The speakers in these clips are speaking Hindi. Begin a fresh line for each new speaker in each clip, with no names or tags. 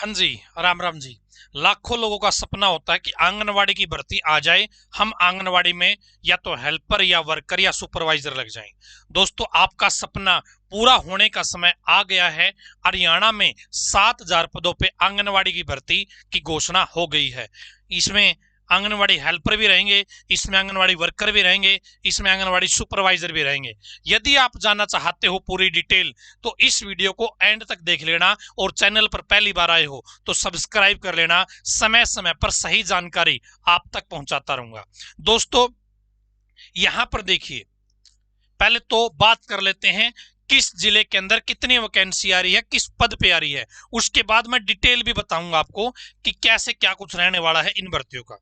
हाँ जी, राम राम जी। लाखों लोगों का सपना होता है कि आंगनवाड़ी की भर्ती आ जाए, हम आंगनवाड़ी में या तो हेल्पर या वर्कर या सुपरवाइजर लग जाएं। दोस्तों, आपका सपना पूरा होने का समय आ गया है। हरियाणा में 7,000 पदों पे आंगनवाड़ी की भर्ती की घोषणा हो गई है। इसमें आंगनवाड़ी हेल्पर भी रहेंगे, इसमें आंगनवाड़ी वर्कर भी रहेंगे, इसमें आंगनवाड़ी सुपरवाइजर भी रहेंगे। यदि आप जानना चाहते हो पूरी डिटेल, तो इस वीडियो को एंड तक देख लेना, और चैनल पर पहली बार आए हो तो सब्सक्राइब कर लेना। समय समय पर सही जानकारी आप तक पहुंचाता रहूंगा। दोस्तों, यहां पर देखिए, पहले तो बात कर लेते हैं किस जिले के अंदर कितनी वैकेंसी आ रही है, किस पद पे आ रही है। उसके बाद मैं डिटेल भी बताऊंगा आपको कि कैसे क्या कुछ रहने वाला है इन भर्तियों का।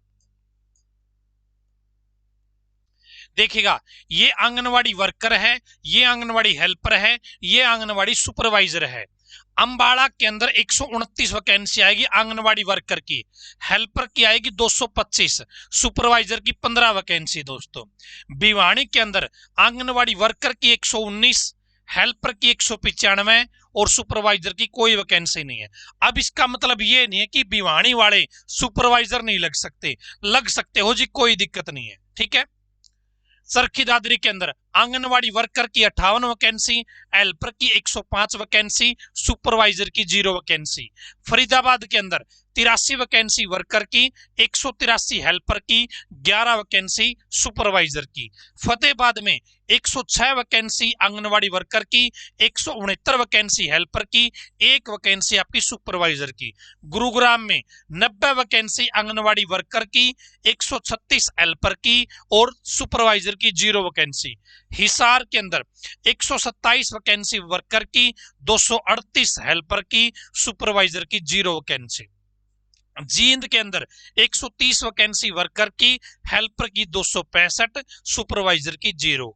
देखिएगा, ये आंगनवाड़ी वर्कर है, ये आंगनवाड़ी हेल्पर है, ये आंगनवाड़ी सुपरवाइजर है। अंबाला के अंदर 129 वैकेंसी आएगी आंगनवाड़ी वर्कर की, हेल्पर की आएगी 225, सुपरवाइजर की 15 वैकेंसी। दोस्तों, भिवानी के अंदर आंगनवाड़ी वर्कर की 119, हेल्पर की 195 और सुपरवाइजर की कोई वैकेंसी नहीं है। अब इसका मतलब ये नहीं है कि भिवानी वाले सुपरवाइजर नहीं लग सकते हो जी, कोई दिक्कत नहीं है, ठीक है। सरखी दादरी के अंदर आंगनवाड़ी वर्कर की 58 वैकेंसी, हेल्पर की 105 वैकेंसी, सुपरवाइजर की 0 वैकेंसी। फरीदाबाद के अंदर 83 वैकेंसी वर्कर की, 183 हेल्पर की, 11 वैकेंसी सुपरवाइजर की। फतेहाबाद में 106 वैकेंसी आंगनवाड़ी वर्कर की, 169 वैकेंसी हेल्पर की, 1 वैकेंसी आपकी सुपरवाइजर की। गुरुग्राम में 90 वैकेंसी आंगनवाड़ी वर्कर की, 136 हेल्पर की और सुपरवाइजर की 0 वैकेंसी। हिसार के अंदर 127 वैकेंसी वर्कर की, 238 हेल्पर की, सुपरवाइजर की 0 वैकेंसी। जींद के अंदर 130 वैकेंसी वर्कर की, हेल्पर की 265, सुपरवाइजर की 0।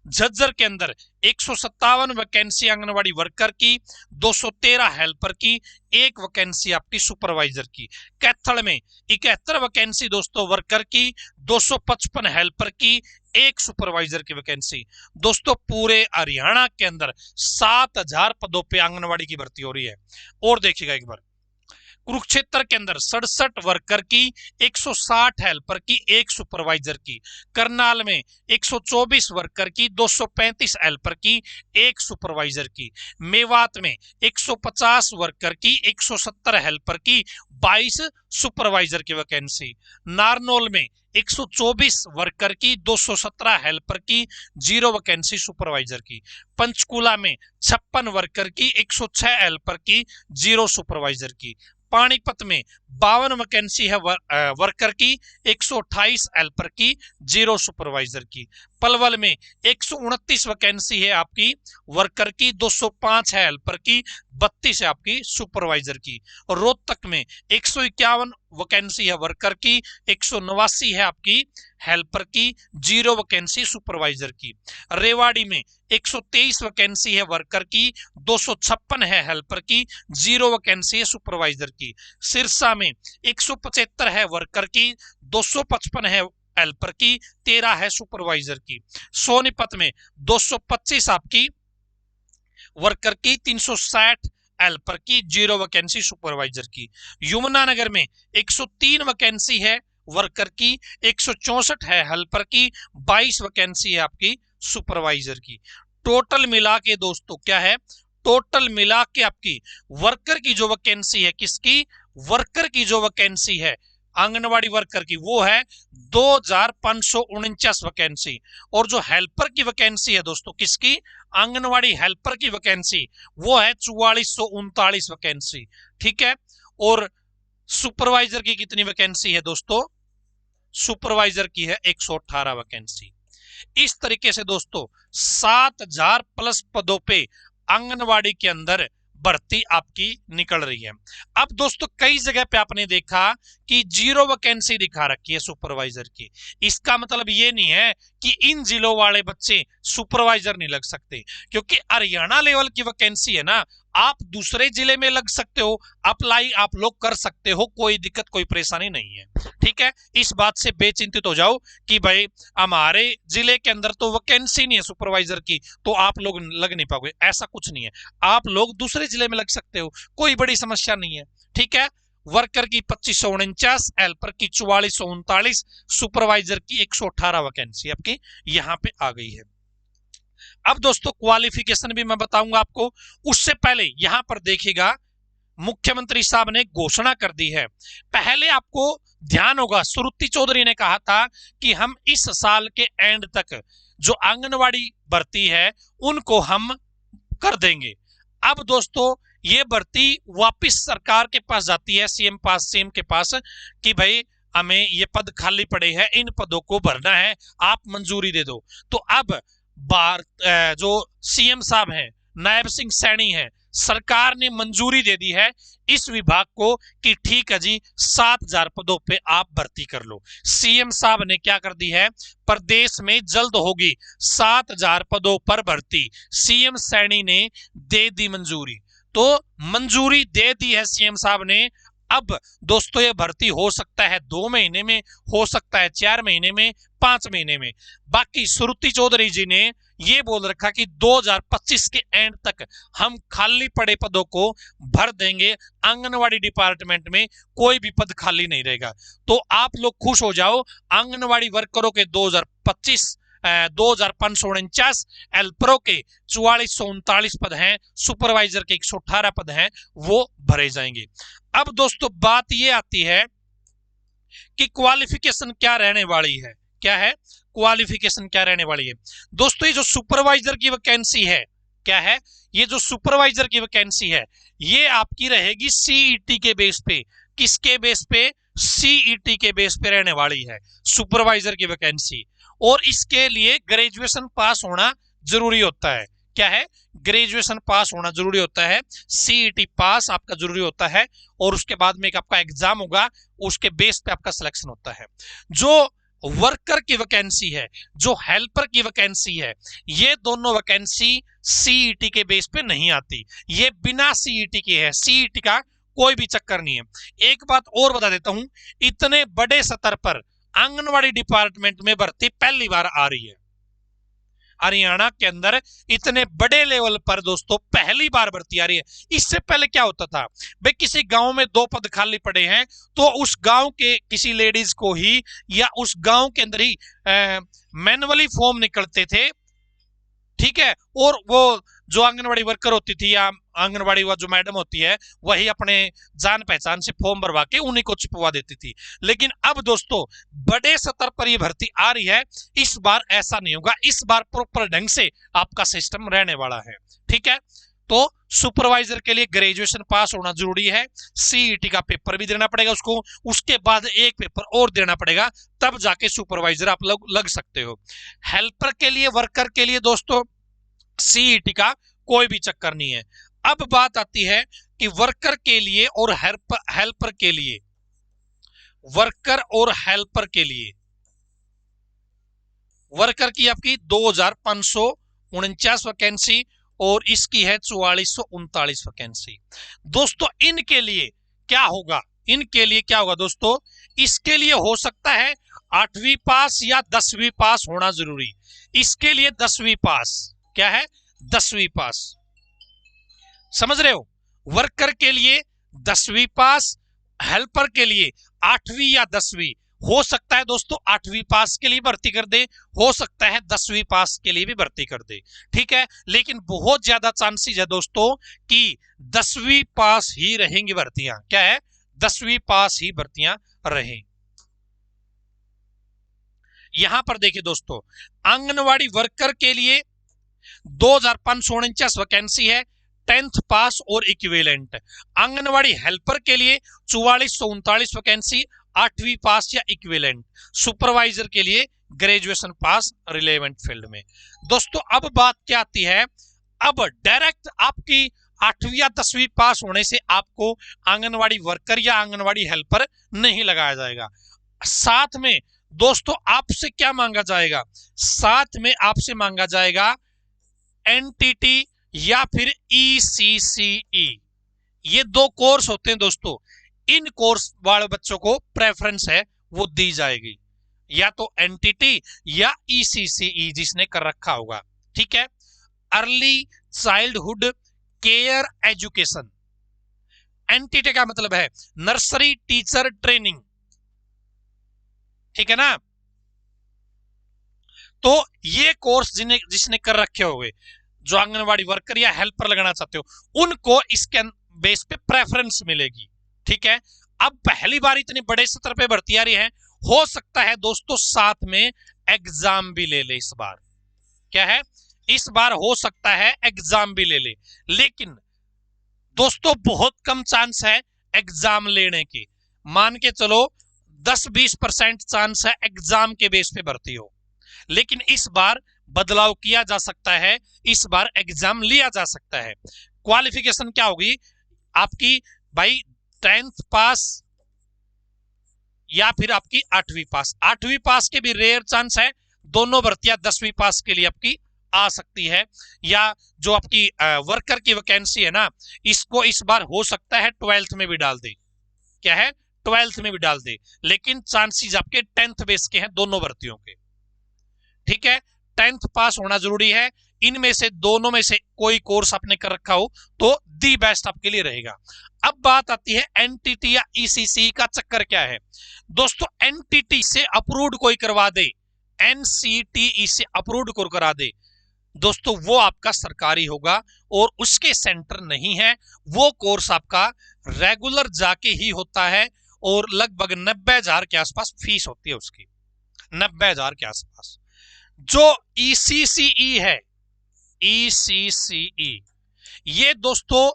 झज्जर के अंदर 157 वैकेंसी आंगनवाड़ी वर्कर की, 213 हेल्पर की, 1 वैकेंसी आपकी सुपरवाइजर की। कैथल में 71 वैकेंसी दोस्तों वर्कर की, 255 हेल्पर की, 1 सुपरवाइजर की वैकेंसी। दोस्तों, पूरे हरियाणा के अंदर 7,000 पदों पे आंगनवाड़ी की भर्ती हो रही है। और देखिएगा एक बार, कुरुक्षेत्र के अंदर 67 वर्कर की, 160 हेल्पर की, 1 सुपरवाइजर की। करनाल में 124 वर्कर की, 235 हेल्पर की, 1 सुपरवाइजर की। मेवात में 150 वर्कर की, 170 हेल्पर की, 22 सुपरवाइजर की वैकेंसी। नारनौल में 124 वर्कर की, 217 हेल्पर की, 0 वैकेंसी सुपरवाइजर की। पंचकुला में 56 वर्कर की, 106 हेल्पर की, 0 सुपरवाइजर की। पानीपत में 52 वैकेंसी है वर्कर की, 128 हेल्पर की, 0 सुपरवाइजर की। पलवल में 129 वैकेंसी है आपकी वर्कर की, 205 है हेल्पर की, 32 है आपकी सुपरवाइजर की। और रोहतक में 151 वैकेंसी है वर्कर की, 189 है आपकी हेल्पर की, 0 वैकेंसी सुपरवाइजर की। रेवाड़ी में 123 वैकेंसी है वर्कर की, 256 है हेल्पर की, 0 वैकेंसी है सुपरवाइजर की। सिरसा में 175 है वर्कर की, 255 है हेल्पर की, 13 है सुपरवाइजर की। सोनीपत में 225 आपकी वर्कर की, 360 हेल्पर की, 0 वैकेंसी सुपरवाइजर की। यमुनानगर में 103 वैकेंसी है वर्कर की, 164 है हेल्पर की, 22 वैकेंसी है आपकी सुपरवाइजर की। टोटल मिला के दोस्तों क्या है, टोटल मिला के आपकी वर्कर की जो वैकेंसी है, किसकी, वर्कर की जो वैकेंसी है आंगनवाड़ी वर्कर की, वो है 2,549 वैकेंसी। और जो हेल्पर की वैकेंसी है दोस्तों, किसकी, आंगनवाड़ी हेल्पर की वैकेंसी, वो है 4439 वैकेंसी, ठीक है। और सुपरवाइजर की कितनी वैकेंसी है दोस्तों, सुपरवाइजर की है 118 वैकेंसी। इस तरीके से दोस्तों 7,000 प्लस पदों पे आंगनवाड़ी के अंदर भर्ती आपकी निकल रही है। अब दोस्तों, कई जगह पे आपने देखा कि 0 वैकेंसी दिखा रखी है सुपरवाइजर की। इसका मतलब ये नहीं है कि इन जिलों वाले बच्चे सुपरवाइजर नहीं लग सकते, क्योंकि हरियाणा लेवल की वैकेंसी है ना, आप दूसरे जिले में लग सकते हो, अप्लाई आप लोग कर सकते हो, कोई दिक्कत कोई परेशानी नहीं है। ठीक है, इस बात से बेचिंतित हो जाओ कि भाई हमारे जिले के अंदर तो वैकेंसी नहीं है सुपरवाइजर की, तो आप लोग लग नहीं पाओगे, ऐसा कुछ नहीं है। आप लोग दूसरे जिले में लग सकते हो, कोई बड़ी समस्या नहीं है। ठीक है, वर्कर की 2549, हेल्पर की 4439, सुपरवाइजर की 118 वैकेंसी आपकी यहां पे आ गई है। अब दोस्तों क्वालिफिकेशन भी मैं बताऊंगा आपको, उससे पहले यहां पर देखिएगा मुख्यमंत्री साहब ने घोषणा कर दी है। पहले आपको ध्यान होगा श्रुति चौधरी ने कहा था कि हम इस साल के एंड तक जो आंगनवाड़ी भर्ती है उनको हम कर देंगे। अब दोस्तों ये भर्ती वापस सरकार के पास जाती है, सीएम के पास कि भाई हमें ये पद खाली पड़े हैं, इन पदों को भरना है, आप मंजूरी दे दो। तो अब जो सीएम साहब हैं, नायब सिंह सैनी है, सरकार ने मंजूरी दे दी है इस विभाग को कि ठीक है जी 7000 पदों पे आप भर्ती कर लो। सीएम साहब ने क्या कर दी है, प्रदेश में जल्द होगी 7000 पदों पर भर्ती, सीएम सैनी ने दे दी मंजूरी। तो मंजूरी दे दी है सीएम साहब ने। अब दोस्तों ये भर्ती हो सकता है 2 महीने में, हो सकता है 4 महीने में, 5 महीने में। बाकी श्रुति चौधरी जी ने ये बोल रखा कि 2025 के एंड तक हम खाली पड़े पदों को भर देंगे, आंगनवाड़ी डिपार्टमेंट में कोई भी पद खाली नहीं रहेगा। तो आप लोग खुश हो जाओ, आंगनवाड़ी वर्करों के 2025 2549, हेल्परों के 4439 पद हैं, सुपरवाइजर के 118 पद हैं, वो भरे जाएंगे। अब दोस्तों बात ये आती है कि क्वालिफिकेशन क्या रहने वाली है, क्या है क्वालिफिकेशन क्या रहने वाली है। दोस्तों ये जो सुपरवाइजर की वैकेंसी है, क्या है, ये जो सुपरवाइजर की वैकेंसी है ये आपकी रहेगी सीईटी के बेस पे। किसके बेस पे, सीईटी के बेस पे रहने वाली है सुपरवाइजर की वैकेंसी। और इसके लिए ग्रेजुएशन पास होना जरूरी होता है। क्या है, ग्रेजुएशन पास होना जरूरी होता है, सीईटी पास आपका जरूरी होता है, और उसके बाद में एक आपका एग्जाम होगा, उसके बेस पे आपका सिलेक्शन होता है। जो वर्कर की वैकेंसी है, जो हेल्पर की वैकेंसी है, ये दोनों वैकेंसी सीईटी के बेस पे नहीं आती, ये बिना सीईटी के है, सीईटी का कोई भी चक्कर नहीं है। एक बात और बता देता हूं, इतने बड़े स्तर पर आंगनवाड़ी डिपार्टमेंट में भर्ती पहली बार आ रही है हरियाणा के अंदर, इतने बड़े लेवल पर दोस्तों पहली बार भर्ती आ रही है। इससे पहले क्या होता था भाई, किसी गांव में 2 पद खाली पड़े हैं तो उस गांव के किसी लेडीज को ही या उस गांव के अंदर ही मैनुअली फॉर्म निकलते थे। ठीक है, और वो जो आंगनवाड़ी वर्कर होती थी या आंगनवाड़ी वो जो मैडम होती है, वही अपने जान पहचान से फॉर्म भरवा के उन्हीं को चिपवा देती थी। लेकिन अब दोस्तों बड़े स्तर पर ये भर्ती आ रही है, इस बार ऐसा नहीं होगा, इस बार प्रॉपर ढंग से आपका सिस्टम रहने वाला है। ठीक है, तो सुपरवाइजर के लिए ग्रेजुएशन पास होना जरूरी है, सीईटी का पेपर भी देना पड़ेगा उसको, उसके बाद एक पेपर और देना पड़ेगा, तब जाके सुपरवाइजर आप लोग लग सकते हो। हेल्पर के लिए, वर्कर के लिए दोस्तों सीईटी का कोई भी चक्कर नहीं है। अब बात आती है कि वर्कर के लिए और हेल्पर के लिए, वर्कर और हेल्पर के लिए, वर्कर की आपकी 2549 वैकेंसी और इसकी है 4439 वैकेंसी। दोस्तों इनके लिए क्या होगा, इनके लिए क्या होगा दोस्तों, इसके लिए हो सकता है 8वीं पास या 10वीं पास होना जरूरी। इसके लिए 10वीं पास, क्या है, 10वीं पास, समझ रहे हो। वर्कर के लिए 10वीं पास, हेल्पर के लिए 8वीं या 10वीं, हो सकता है दोस्तों 8वीं पास के लिए भर्ती कर दे, हो सकता है 10वीं पास के लिए भी भर्ती कर दे। ठीक है, लेकिन बहुत ज्यादा चांसेस है दोस्तों कि 10वीं पास ही रहेंगी भर्तियां। क्या है, 10वीं पास ही भर्तियां रहें। यहां पर देखिए दोस्तों, आंगनवाड़ी वर्कर के लिए 2549 वैकेंसी है, 10th पास और इक्विवेलेंट। आंगनवाड़ी हेल्पर के लिए 4439 वैकेंसी, 8वीं पास या इक्विवेलेंट। सुपरवाइजर के लिए ग्रेजुएशन पास रिलेवेंट फील्ड में। दोस्तों अब बात क्या आती है, अब डायरेक्ट आपकी 8वीं या 10वीं पास होने से आपको आंगनवाड़ी वर्कर या आंगनवाड़ी हेल्पर नहीं लगाया जाएगा। साथ में दोस्तों आपसे क्या मांगा जाएगा, साथ में आपसे मांगा जाएगा एनटीटी या फिर ECCE, ये दो कोर्स होते हैं दोस्तों। इन कोर्स वाले बच्चों को प्रेफरेंस है वो दी जाएगी, या तो NTT या ECCE जिसने कर रखा होगा। ठीक है, early childhood care education, NTT का मतलब है नर्सरी टीचर ट्रेनिंग। ठीक है ना, तो ये कोर्स जिसने कर रखे होंगे, जो आंगनवाड़ी वर्कर या हेल्पर लगाना चाहते हो, उनको इसके बेस पे प्रेफरेंस मिलेगी। ठीक है, अब पहली बार इतने बड़े स्तर पे भर्ती आ रही है, हो सकता है दोस्तों साथ में एग्जाम भी ले ले। इस बार क्या है, इस बार हो सकता है एग्जाम भी ले ले, लेकिन दोस्तों बहुत कम चांस है एग्जाम लेने की। मान के चलो 10-20% चांस है एग्जाम के बेस पे भर्ती हो, लेकिन इस बार बदलाव किया जा सकता है, इस बार एग्जाम लिया जा सकता है। क्वालिफिकेशन क्या होगी आपकी भाई, 10th पास या फिर आपकी 8वीं पास। 8वीं पास के भी रेयर चांस है, दोनों भर्तियां 10वीं पास के लिए आपकी आ सकती है। या जो आपकी वर्कर की वैकेंसी है ना, इसको इस बार हो सकता है 12th में भी डाल दे। क्या है, 12th में भी डाल दे, लेकिन चांसेस आपके 10th बेस के हैं दोनों भर्तियों के। ठीक है, 10th पास होना जरूरी है। इनमें से दोनों में से कोई कोर्स आपने कर रखा हो तो दी बेस्ट आपके लिए रहेगा। अब बात आती है NTT या ECC का चक्कर क्या है दोस्तों। NTT से अप्रूव्ड कोई करवा दे, NCTE से अप्रूव्ड कोई करा दे दोस्तों, वो आपका सरकारी होगा और उसके सेंटर नहीं है। वो कोर्स आपका रेगुलर जाके ही होता है और लगभग 90,000 के आसपास फीस होती है उसकी, 90,000 के आसपास। जो ECCE है, ECCE, ये दोस्तों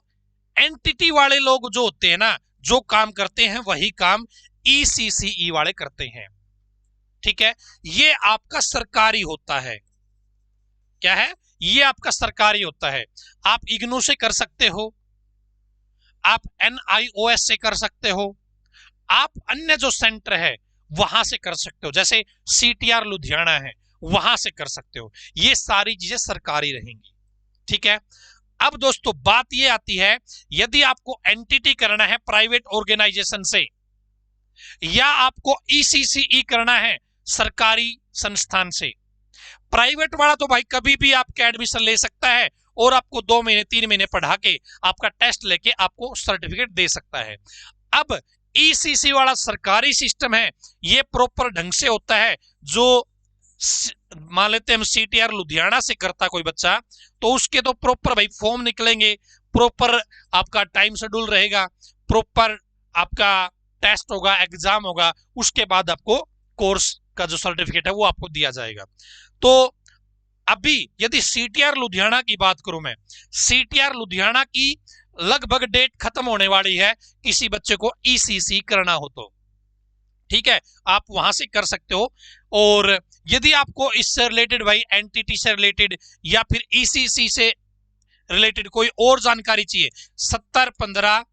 NTT वाले लोग जो होते हैं ना, जो काम करते हैं वही काम ECCE वाले करते हैं। ठीक है, ये आपका सरकारी होता है। क्या है, ये आपका सरकारी होता है। आप इग्नू से कर सकते हो, आप NIOS से कर सकते हो, आप अन्य जो सेंटर है वहां से कर सकते हो, जैसे CTR लुधियाना है वहां से कर सकते हो। ये सारी चीजें सरकारी रहेंगी। ठीक है, अब दोस्तों बात ये आती है, यदि आपको NTT करना है प्राइवेट ऑर्गेनाइजेशन से, या आपको ECCE करना है सरकारी संस्थान से। प्राइवेट वाला तो भाई कभी भी आपका एडमिशन ले सकता है और आपको 2 महीने 3 महीने पढ़ा के आपका टेस्ट लेके आपको सर्टिफिकेट दे सकता है। अब ECC वाला सरकारी सिस्टम है, ये प्रॉपर ढंग से होता है। जो मान लेते हैं हम CTR लुधियाना से करता कोई बच्चा, तो उसके तो प्रॉपर भाई फॉर्म निकलेंगे, प्रॉपर आपका टाइम शेड्यूल रहेगा, प्रॉपर आपका टेस्ट होगा, एग्जाम होगा, उसके बाद आपको कोर्स का जो सर्टिफिकेट है वो आपको दिया जाएगा। तो अभी यदि CTR लुधियाना की बात करूं मैं, CTR लुधियाना की लगभग डेट खत्म होने वाली है किसी बच्चे को ECC करना हो तो। ठीक है, आप वहां से कर सकते हो। और यदि आपको इससे रिलेटेड भाई NTT से रिलेटेड या फिर ECC से रिलेटेड कोई और जानकारी चाहिए, 70 15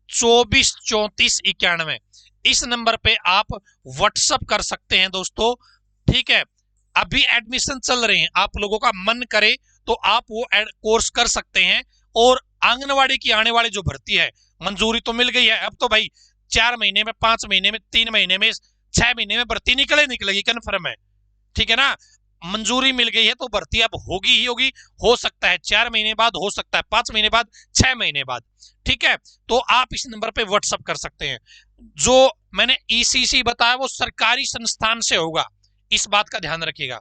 24 34 91 इस नंबर पे आप व्हाट्सएप कर सकते हैं दोस्तों। ठीक है, अभी एडमिशन चल रहे हैं, आप लोगों का मन करे तो आप वो कोर्स कर सकते हैं। और आंगनवाड़ी की आने वाली जो भर्ती है, मंजूरी तो मिल गई है, अब तो भाई 4 महीने में, 5 महीने में, 3 महीने में, 6 महीने में भर्ती निकलेगी, कन्फर्म है। ठीक है ना, मंजूरी मिल गई है तो भर्ती अब होगी ही होगी। हो सकता है 4 महीने बाद, हो सकता है 5 महीने बाद, 6 महीने बाद। ठीक है, तो आप इस नंबर पे व्हाट्सएप कर सकते हैं। जो मैंने ECC बताया वो सरकारी संस्थान से होगा, इस बात का ध्यान रखिएगा।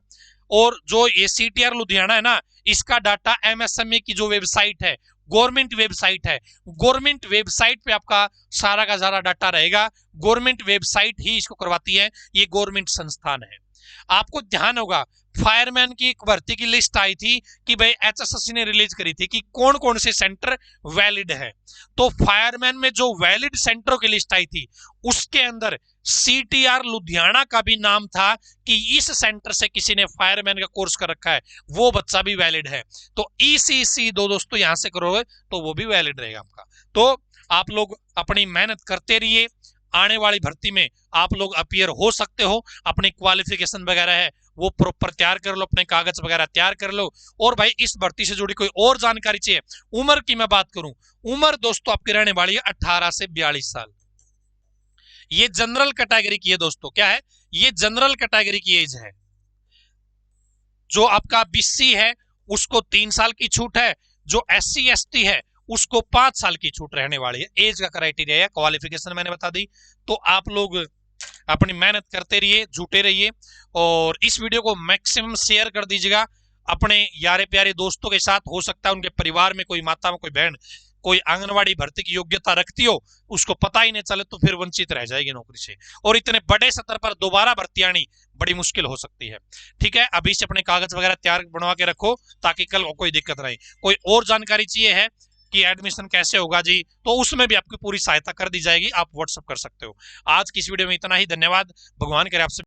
और जो ये CTR लुधियाना है ना, इसका डाटा MSME की जो वेबसाइट है, गवर्नमेंट वेबसाइट है, गवर्नमेंट वेबसाइट पे आपका सारा का सारा डाटा रहेगा। गवर्नमेंट वेबसाइट ही इसको करवाती है, ये गवर्नमेंट संस्थान है। आपको ध्यान होगा फायरमैन की एक भर्ती की लिस्ट आई थी कि भाई HSSC ने रिलीज करी थी कि कौन कौन से सेंटर वैलिड है। तो फायरमैन में जो वैलिड सेंटरों की लिस्ट आई थी उसके अंदर CTR लुधियाना का भी नाम था कि इस सेंटर से किसी ने फायरमैन का कोर्स कर रखा है, वो बच्चा भी वैलिड है। तो ECC दोस्तों यहां से करोगे तो वो भी वैलिड रहेगा आपका। तो आप लोग अपनी मेहनत करते रहिए, आने वाली भर्ती में आप लोग अपीयर हो सकते हो। अपनी क्वालिफिकेशन वगैरह है वो प्रॉपर तैयार कर लो, अपने कागज वगैरह तैयार कर लो। और भाई इस भर्ती से जुड़ी कोई और जानकारी चाहिए, उम्र की मैं बात करूं, उम्र दोस्तों आपकी रहने वाली है 18 से 42 साल। ये जनरल कैटेगरी की है दोस्तों, क्या है, ये जनरल कैटेगरी की एज है। जो आपका बीसी है उसको 3 साल की छूट है, जो SC ST है उसको 5 साल की छूट रहने वाली है। एज का क्राइटेरिया है, क्वालिफिकेशन मैंने बता दी। तो आप लोग अपनी मेहनत करते रहिए, जुटे रहिए, और इस वीडियो को मैक्सिमम शेयर कर दीजिएगा अपने यारे प्यारे दोस्तों के साथ। हो सकता है उनके परिवार में कोई माता में कोई बहन कोई आंगनवाड़ी भर्ती की योग्यता रखती हो, उसको पता ही नहीं चले तो फिर वंचित रह जाएगी नौकरी से, और इतने बड़े स्तर पर दोबारा भर्ती आनी बड़ी मुश्किल हो सकती है। ठीक है, अभी से अपने कागज वगैरह तैयार बनवा के रखो ताकि कल को कोई दिक्कत नहीं। कोई और जानकारी चाहिए है कि एडमिशन कैसे होगा जी, तो उसमें भी आपकी पूरी सहायता कर दी जाएगी, आप व्हाट्सएप कर सकते हो। आज की इस वीडियो में इतना ही, धन्यवाद। भगवान करे आपसे